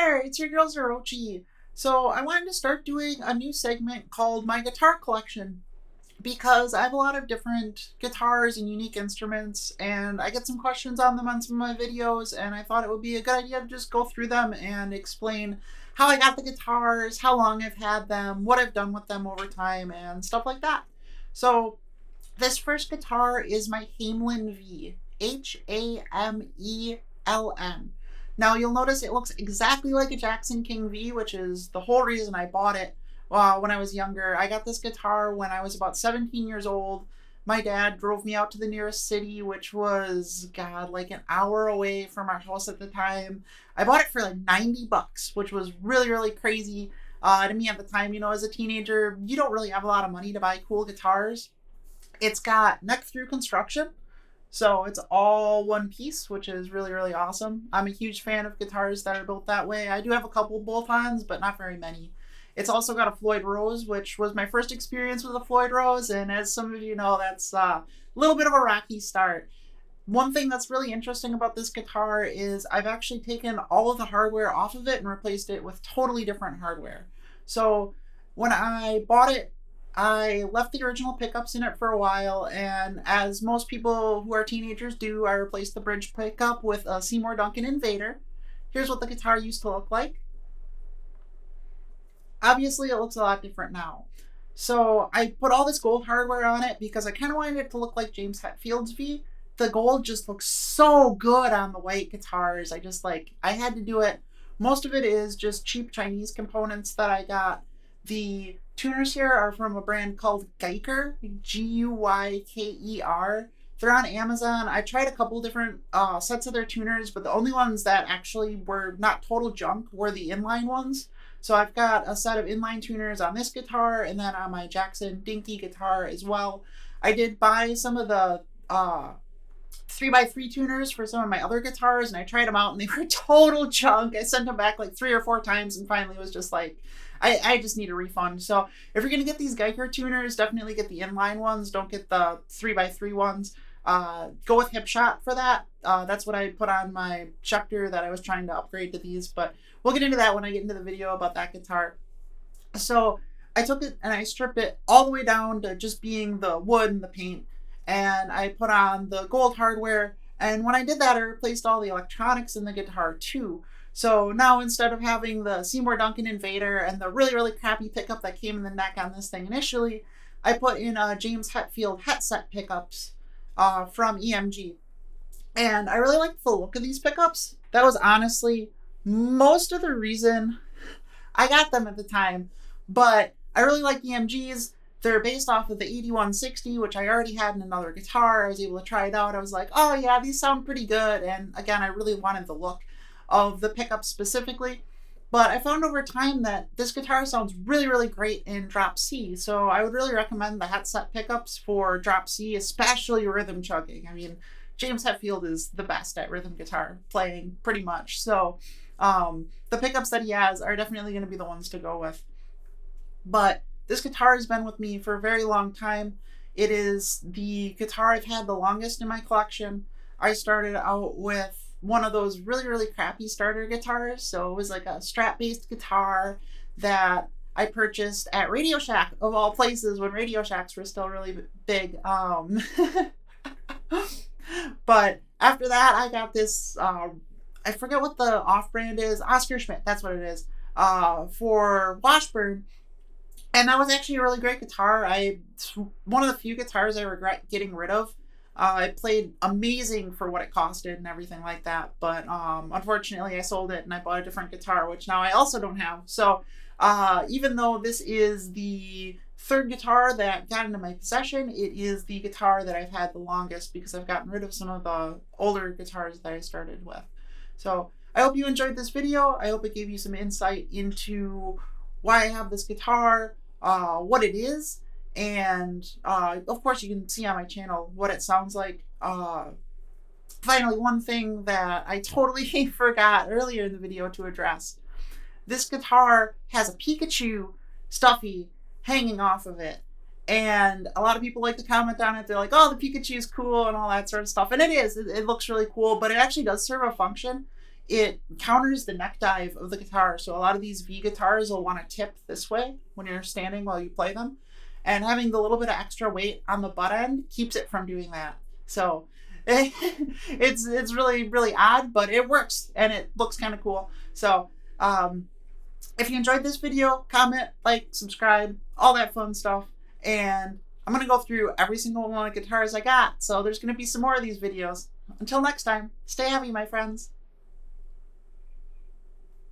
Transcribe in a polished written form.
there, it's your girl Zerochi. So I wanted to start doing a new segment called My Guitar Collection because I have a lot of different guitars and unique instruments, and I get some questions on them on some of my videos, and I thought it would be a good idea to just go through them and explain how I got the guitars, how long I've had them, what I've done with them over time, and stuff like that. So this first guitar is my Hamelin V. Hameln. Now you'll notice it looks exactly like a Jackson King V, which is the whole reason I bought it when I was younger. I got this guitar when I was about 17 years old. My dad drove me out to the nearest city, which was, God, like an hour away from our house at the time. I bought it for like $90, which was really, really crazy to me at the time. You know, as a teenager, you don't really have a lot of money to buy cool guitars. It's got neck through construction, so it's all one piece, which is really, really awesome. I'm a huge fan of guitars that are built that way. I do have a couple bolt-ons, but not very many. It's also got a Floyd Rose, which was my first experience with a Floyd Rose, and as some of you know, that's a little bit of a rocky start. One thing that's really interesting about this guitar is I've actually taken all of the hardware off of it and replaced it with totally different hardware. So when I bought it, I left the original pickups in it for a while, and as most people who are teenagers do, I replaced the bridge pickup with a Seymour Duncan Invader. Here's what the guitar used to look like. Obviously, it looks a lot different now. So I put all this gold hardware on it because I kind of wanted it to look like James Hetfield's V. The gold just looks so good on the white guitars. I had to do it. Most of it is just cheap Chinese components that I got. The tuners here are from a brand called Guyker, Guyker. They're on Amazon. I tried a couple different sets of their tuners, but the only ones that actually were not total junk were the inline ones. So I've got a set of inline tuners on this guitar and then on my Jackson Dinky guitar as well. I did buy some of the 3x3 tuners for some of my other guitars, and I tried them out and they were total junk. I sent them back like 3 or 4 times and finally was just like, I just need a refund. So if you're going to get these Guyker tuners, definitely get the inline ones. Don't get the 3x3 ones. Go with Hipshot for that. That's what I put on my Schecter that I was trying to upgrade to these, but we'll get into that when I get into the video about that guitar. So I took it and I stripped it all the way down to just being the wood and the paint, and I put on the gold hardware, and when I did that, I replaced all the electronics in the guitar too. So now instead of having the Seymour Duncan Invader and the really, really crappy pickup that came in the neck on this thing initially, I put in James Hetfield Hetset pickups from EMG. And I really liked the look of these pickups. That was honestly most of the reason I got them at the time. But I really like EMGs. They're based off of the 8160, which I already had in another guitar. I was able to try it out. I was like, oh yeah, these sound pretty good. And again, I really wanted the look of the pickup specifically. But I found over time that this guitar sounds really, really great in drop C. So I would really recommend the Hetset pickups for drop C, especially rhythm chugging. I mean, James Hetfield is the best at rhythm guitar playing, pretty much. So the pickups that he has are definitely going to be the ones to go with. But this guitar has been with me for a very long time. It is the guitar I've had the longest in my collection. I started out with one of those really, really crappy starter guitars. So it was like a Strat-based guitar that I purchased at Radio Shack, of all places, when Radio Shacks were still really big. But after that, I got this, I forget what the off-brand is, Oscar Schmidt, that's what it is, for Washburn. And that was actually a really great guitar. One of the few guitars I regret getting rid of. It played amazing for what it costed and everything like that, but unfortunately I sold it and I bought a different guitar, which now I also don't have. So even though this is the third guitar that got into my possession, it is the guitar that I've had the longest because I've gotten rid of some of the older guitars that I started with. So I hope you enjoyed this video. I hope it gave you some insight into why I have this guitar, what it is, and of course you can see on my channel what it sounds like. Finally, one thing that I totally forgot earlier in the video to address. This guitar has a Pikachu stuffy hanging off of it. And a lot of people like to comment on it. They're like, oh, the Pikachu is cool and all that sort of stuff. And it is. It looks really cool, but it actually does serve a function. it counters the neck dive of the guitar. So a lot of these V guitars will want to tip this way when you're standing while you play them. And having the little bit of extra weight on the butt end keeps it from doing that. So it's really, really odd, but it works and it looks kind of cool. So if you enjoyed this video, comment, like, subscribe, all that fun stuff. And I'm going to go through every single one of the guitars I got. So there's going to be some more of these videos. Until next time, stay heavy, my friends.